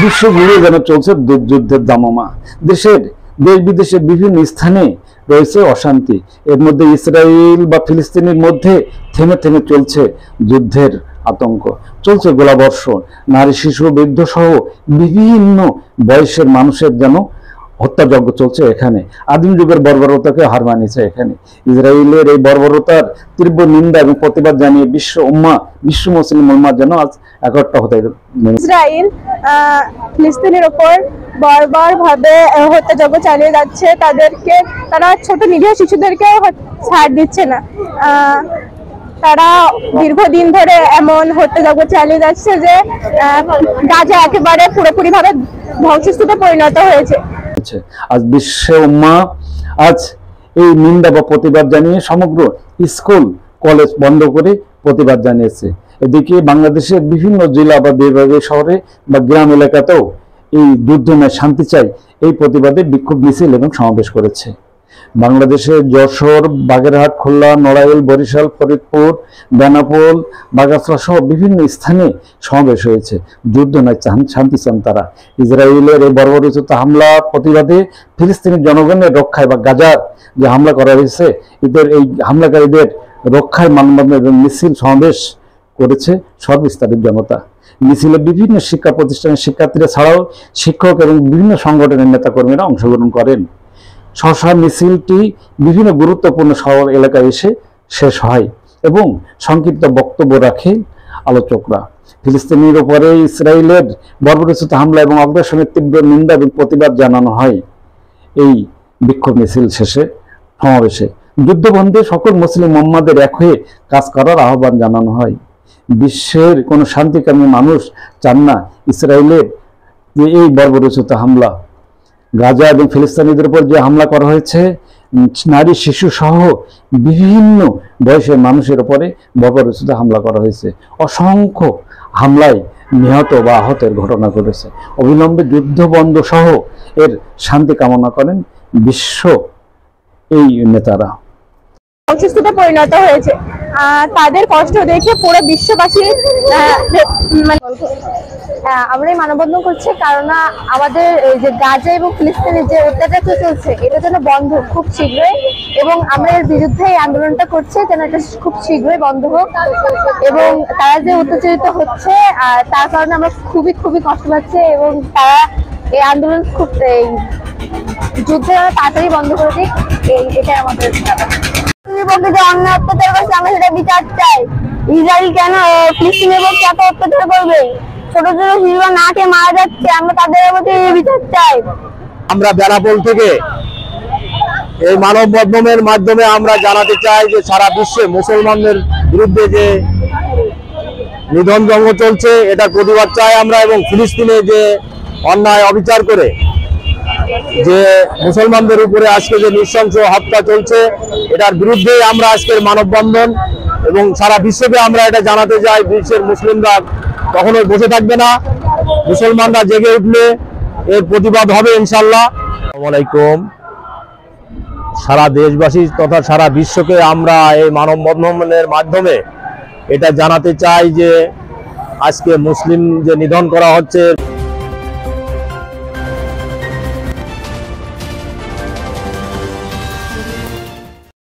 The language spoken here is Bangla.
বিশ্ব জুড়ে যেন চলছে যুদ্ধের দামামা। দেশ বিদেশের বিভিন্ন স্থানে রয়েছে অশান্তি। এর মধ্যে ইসরায়েল বা ফিলিস্তিনের মধ্যে থেমে থেমে চলছে যুদ্ধের আতঙ্ক, চলছে গোলাবর্ষণ, নারী শিশু বৃদ্ধ সহ বিভিন্ন বয়সের মানুষের যেন হত্যাযজ্ঞ চলছে এখানে। আদিম যুগের বর্বরতাকে হার মানিয়েছে এখানে। ইসরায়েলের এই বর্বরতার তীব্র নিন্দা এবং প্রতিবাদ জানিয়ে বিশ্ব মুসলিম উম্মাহ যেন আজ একত্র হতে। ইসরায়েল ফিলিস্তিনের উপর বারবার ভাবে হত্যাযজ্ঞ চালিয়ে যাচ্ছে। তারা ছোট নিরীহ শিশুদেরকেও ছাড় দিচ্ছে না। তারা দীর্ঘদিন ধরে এমন হত্যাযজ্ঞ চালিয়ে যাচ্ছে যে গাজা একেবারে পুরোপুরি ভাবে ধ্বংসস্তূপে পরিণত হয়েছে। আজ বিশ্ব উম্মাহ আজ এই নিন্দা বা প্রতিবাদ জানিয়ে সমগ্র স্কুল কলেজ বন্ধ করে প্রতিবাদ জানিয়েছে। এদিকে বাংলাদেশের বিভিন্ন জেলা বা বিভাগীয় শহরে বা গ্রাম এলাকাতেও এই যুদ্ধময় শান্তি চাই এই প্রতিবাদে বিক্ষোভ মিছিল এবং সমাবেশ করেছে। বাংলাদেশের যশোর, বাগেরহাট, খুলনা, নড়াইল, বরিশাল, ফরিদপুর, বেনাপোল, বাগাসরা সহ বিভিন্ন স্থানে সমাবেশ হয়েছে। যুদ্ধ নয়, শান্তি চান তারা। ইসরায়েলের এই বর্বরোচিত হামলা প্রতিবাদে ফিলিস্তিনের জনগণের রক্ষায় বা গাজার যে হামলা করা হয়েছে এই হামলাকারীদের রক্ষায় মানববন্ধন এবং মিছিল সমাবেশ করেছে সর্বস্তরের জনতা। মিছিলে বিভিন্ন শিক্ষা প্রতিষ্ঠানের শিক্ষার্থীরা ছাড়াও শিক্ষক এবং বিভিন্ন সংগঠনের নেতাকর্মীরা অংশগ্রহণ করেন। স্ব মিছিলটি বিভিন্ন গুরুত্বপূর্ণ শহর এলাকায় এসে শেষ হয় এবং সংক্ষিপ্ত বক্তব্য রাখে আলোচকরা। ফিলিস্তিনের উপরে ইসরায়েলের বর্বরোচিত হামলা এবং আগ্রাসনের তীব্র নিন্দা এবং প্রতিবাদ জানানো হয় এই বিক্ষোভ মিছিল শেষে সমাবেশে। যুদ্ধবন্ধে সকল মুসলিম উম্মাহদের এক হয়ে কাজ করার আহ্বান জানানো হয়। বিশ্বের কোনো শান্তিকামী মানুষ চান না ইসরায়েলের যে এই বর্বরোচিত হামলা, গাজা এবং ফিলিস্তিনিদের উপর যে হামলা করা হয়েছে, নারী শিশু সহ বিভিন্ন বয়সের মানুষের উপরে বর্বরোচিত হামলা করা হয়েছে। অসংখ্য হামলায় নিহত বা আহতের ঘটনা ঘটেছে। অবিলম্বে যুদ্ধ বন্ধ সহ এর শান্তি কামনা করেন বিশ্ব এই নেতারা। ধ্বংসস্তূপে পরিণত হয়েছে। তাদের কষ্ট দেখে পুরো বিশ্ববাসী আমরা এই মানববন্ধন করছি কারণ আমাদের এই যে গাজা এবং ফিলিস্তিনের যে অত্যাচার চলছে এটা যেন বন্ধ খুব শীঘ্রই, এবং আমরা এর বিরুদ্ধে এই আন্দোলনটা করছি যেন এটা খুব শীঘ্রই বন্ধ হোক। এবং তারা যে অত্যাচারিত হচ্ছে তার কারণে আমরা খুবই কষ্ট পাচ্ছি, এবং তারা এই আন্দোলন খুব এই যুদ্ধ তাড়াতাড়ি বন্ধ করে দিক, এটাই আমাদের পক্ষে যে অন্য অত্যাচার করছে আমরা সেটা বিচার চাই। ইসরায়েল কেন ফিলিস্তিনের পক্ষে এত অত্যাচার করবে? ছোট ছোট শিশুরা না খেয়ে মারা যাচ্ছে, আমরা তাদের প্রতি বিচার চাই। আমরা বেনাপোল থেকে এই মানববন্ধনের মাধ্যমে আমরা জানাতে চাই যে সারা বিশ্বে মুসলমানদের বিরুদ্ধে যে নিধন চলছে এটার প্রতিবাদ চাই আমরা, এবং ফিলিস্তিনে যে অন্যায় অবিচার করে যে মুসলমানদের উপরে আজকে যে নৃশংস হত্যা চলছে এটার বিরুদ্ধে আমরা আজকের মানববন্ধন, এবং সারা বিশ্বকে আমরা এটা জানাতে চাই বিশ্বের মুসলিমরা কখনোই বসে থাকবে না। মুসলমানরা জেগে উঠলে এর প্রতিবাদ হবে ইনশাল্লাহ। আসসালামু আলাইকুম। সারা দেশবাসী তথা সারা বিশ্বকে আমরা এই মানববন্ধনের মাধ্যমে এটা জানাতে চাই যে আজকে মুসলিম যে নিধন করা হচ্ছে